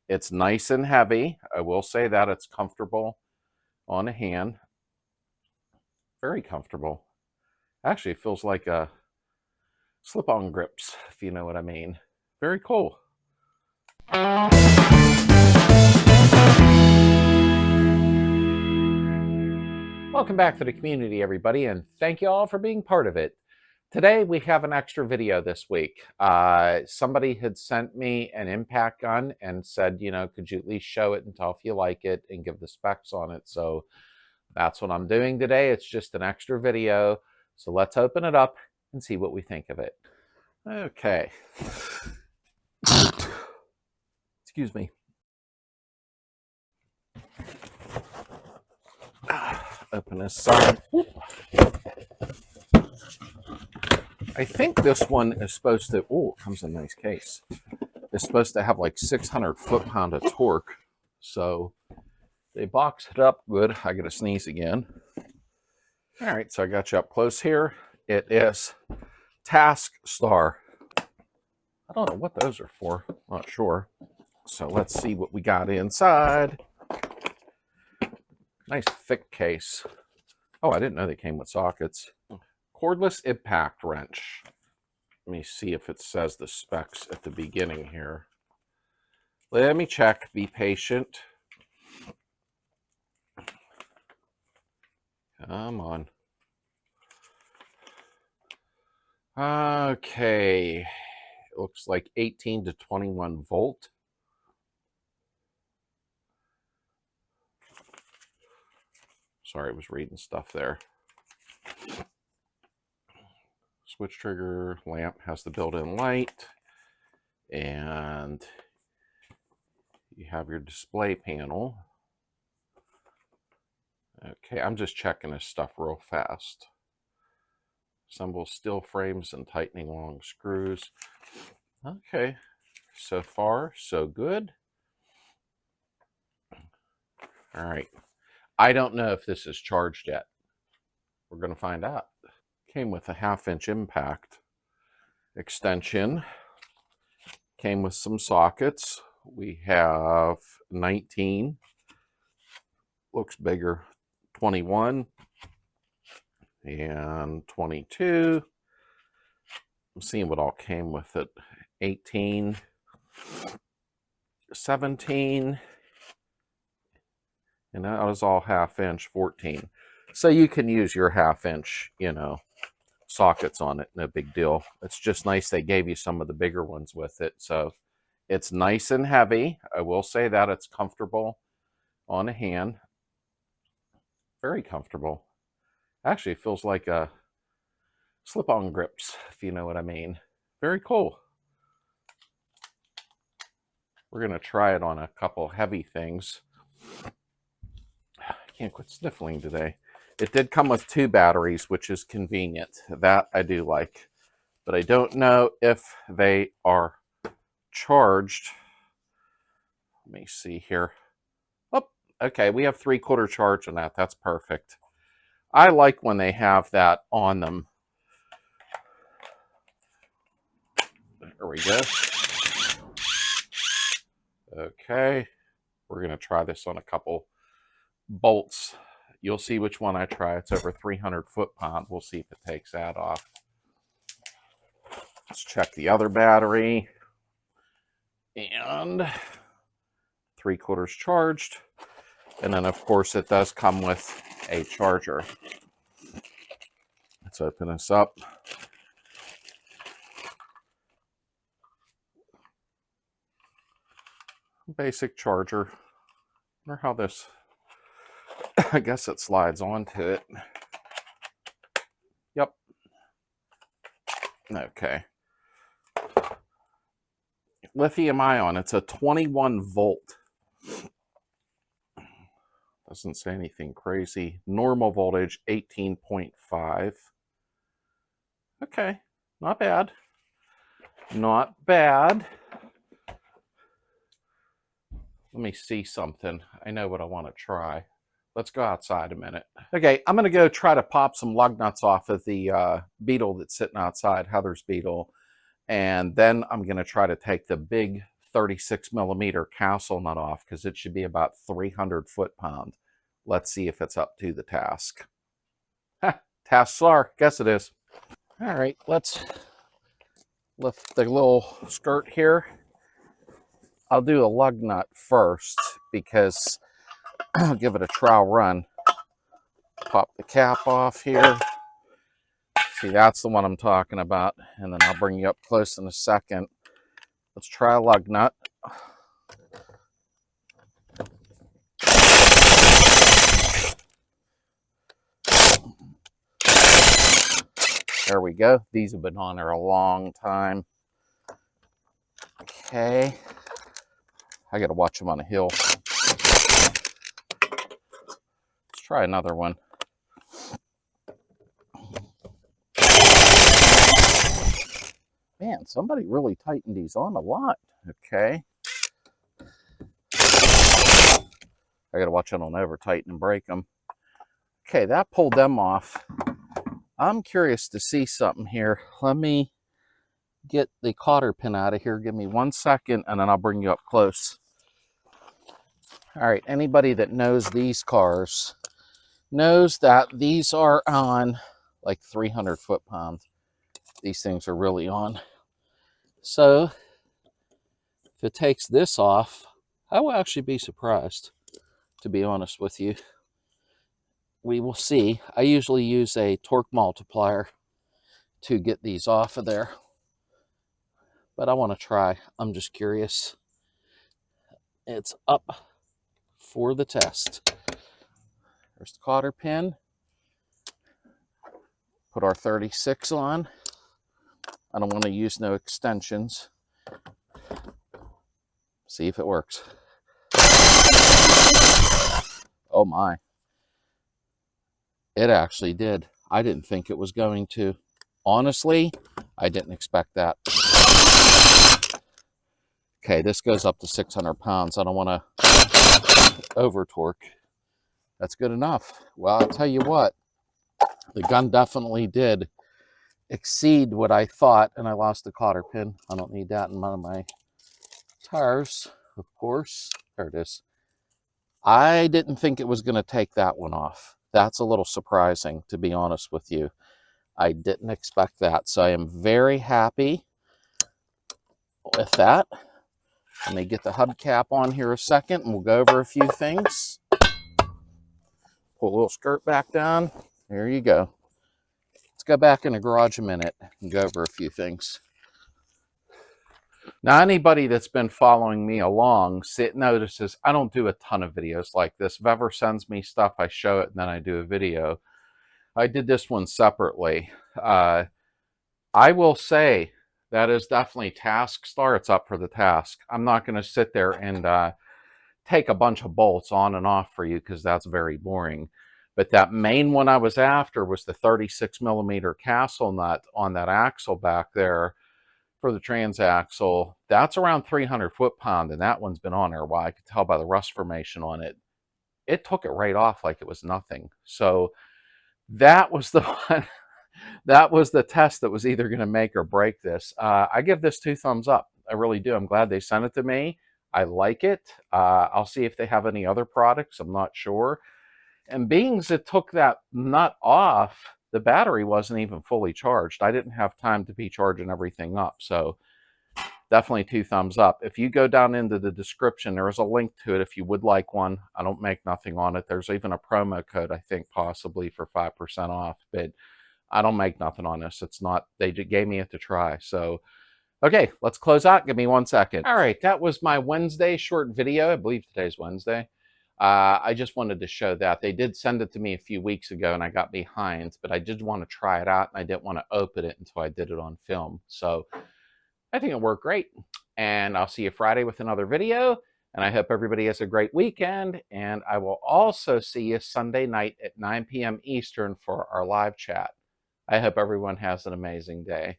It's nice and heavy. I will say that it's comfortable on a hand. Very comfortable. Actually, it feels like a slip-on grips, if you know what I mean. Very cool. Welcome back to the community, everybody, and thank you all for being part of it. Today, we have an extra video this week. Somebody had sent me an impact gun and said, you know, could you at least show it and tell if you like it and give the specs on it. So that's what I'm doing today. It's just an extra video. So let's open it up and see what we think of it. Okay. Excuse me. Open this side. I think this one is supposed to, oh, it comes in a nice case. It's supposed to have like 600 foot-pound of torque. So they boxed it up good. I got to sneeze again. All right, so I got you up close here. It is Task Star. I don't know what those are for. Not sure. So let's see what we got inside. Nice thick case. Oh, I didn't know they came with sockets. Cordless impact wrench. Let me see if it says the specs at the beginning here. Let me check. Be patient. Come on. Okay. It looks like 18 to 21 volt. Sorry, I was reading stuff there. Switch trigger lamp has the built-in light, and you have your display panel. Okay, I'm just checking this stuff real fast. Assemble steel frames and tightening long screws. Okay, so far so good. All right, I don't know if this is charged yet. We're going to find out. Came with a 1/2-inch impact extension. Came with some sockets. We have 19. Looks bigger. 21. And 22. I'm seeing what all came with it. 18. 17. And that was all 1/2-inch. 14. So you can use your 1/2-inch, you know, sockets on it. No big deal. It's just nice they gave you some of the bigger ones with it. So it's nice and heavy. I will say that it's comfortable on a hand. Very comfortable. Actually, it feels like a slip-on grips, if you know what I mean. Very cool. We're going to try it on a couple heavy things. I can't quit sniffling today. It did come with 2 batteries, which is convenient. That I do like. But I don't know if they are charged. Let me see here. Oh, okay, we have 3/4 charge on that. That's perfect. I like when they have that on them. There we go. Okay, we're going to try this on a couple bolts. You'll see which one I try. It's over 300 foot-pound. We'll see if it takes that off. Let's check the other battery. And 3/4 charged. And then, of course, it does come with a charger. Let's open this up. Basic charger. Wonder how this... I guess it slides onto it. Yep. Okay. Lithium ion. It's a 21 volt. Doesn't say anything crazy. Normal voltage 18.5. Okay. Not bad. Not bad. Let me see something. I know what I want to try. Let's go outside a minute. Okay, I'm going to go try to pop some lug nuts off of the Beetle that's sitting outside, Heather's Beetle. And then I'm going to try to take the big 36 millimeter castle nut off because it should be about 300 foot-pound. Let's see if it's up to the task. Tasks are, guess it is. All right, let's lift the little skirt here. I'll do a lug nut first because I'll give it a trial run. Pop the cap off here. See, that's the one I'm talking about. And then I'll bring you up close in a second. Let's try a lug nut. There we go. These have been on there a long time. Okay. I got to watch them on a hill. Let's try another one. Man, somebody really tightened these on a lot. Okay. I got to watch it on over tighten and break them. Okay, that pulled them off. I'm curious to see something here. Let me get the cotter pin out of here. Give me 1 second and then I'll bring you up close. All right, anybody that knows these cars knows that these are on like 300 foot-pound. These things are really on. So if it takes this off, I will actually be surprised, to be honest with you. We will see. I usually use a torque multiplier to get these off of there, but I want to try. I'm just curious. It's up for the test. There's the cotter pin. Put our 36 on. I don't want to use no extensions. See if it works. Oh my. It actually did. I didn't think it was going to. Honestly, I didn't expect that. Okay, this goes up to 600 pounds. I don't want to over torque. That's good enough. Well, I'll tell you what, the gun definitely did exceed what I thought, and I lost the cotter pin. I don't need that in one of my tires, of course. There it is. I didn't think it was going to take that one off. That's a little surprising, to be honest with you. I didn't expect that, so I am very happy with that. Let me get the hubcap on here a second, and we'll go over a few things. Pull a little skirt back down. There you go. Let's go back in the garage a minute and go over a few things. Now, anybody that's been following me along notices I don't do a ton of videos like this. If ever sends me stuff, I show it and then I do a video. I did this one separately. I will say that is definitely task star. It's up for the task. I'm not going to sit there and take a bunch of bolts on and off for you because that's very boring. But that main one I was after was the 36 millimeter castle nut on that axle back there for the transaxle. That's around 300 foot-pound, and that one's been on there a while. I could tell by the rust formation on it. It took it right off like it was nothing. So that was the one. That was the test that was either going to make or break this. I give this 2 thumbs up. I really do. I'm glad they sent it to me. I like it. I'll see if they have any other products. I'm not sure. And being as it took that nut off, the battery wasn't even fully charged. I didn't have time to be charging everything up. So definitely 2 thumbs up. If you go down into the description, there is a link to it if you would like one. I don't make nothing on it. There's even a promo code, I think, possibly for 5% off. But I don't make nothing on this. It's not, they gave me it to try. So, okay, let's close out. Give me 1 second. All right, that was my Wednesday short video. I believe today's Wednesday. I just wanted to show that. They did send it to me a few weeks ago and I got behind, but I did want to try it out and I didn't want to open it until I did it on film. So I think it worked great. And I'll see you Friday with another video. And I hope everybody has a great weekend. And I will also see you Sunday night at 9 p.m. Eastern for our live chat. I hope everyone has an amazing day.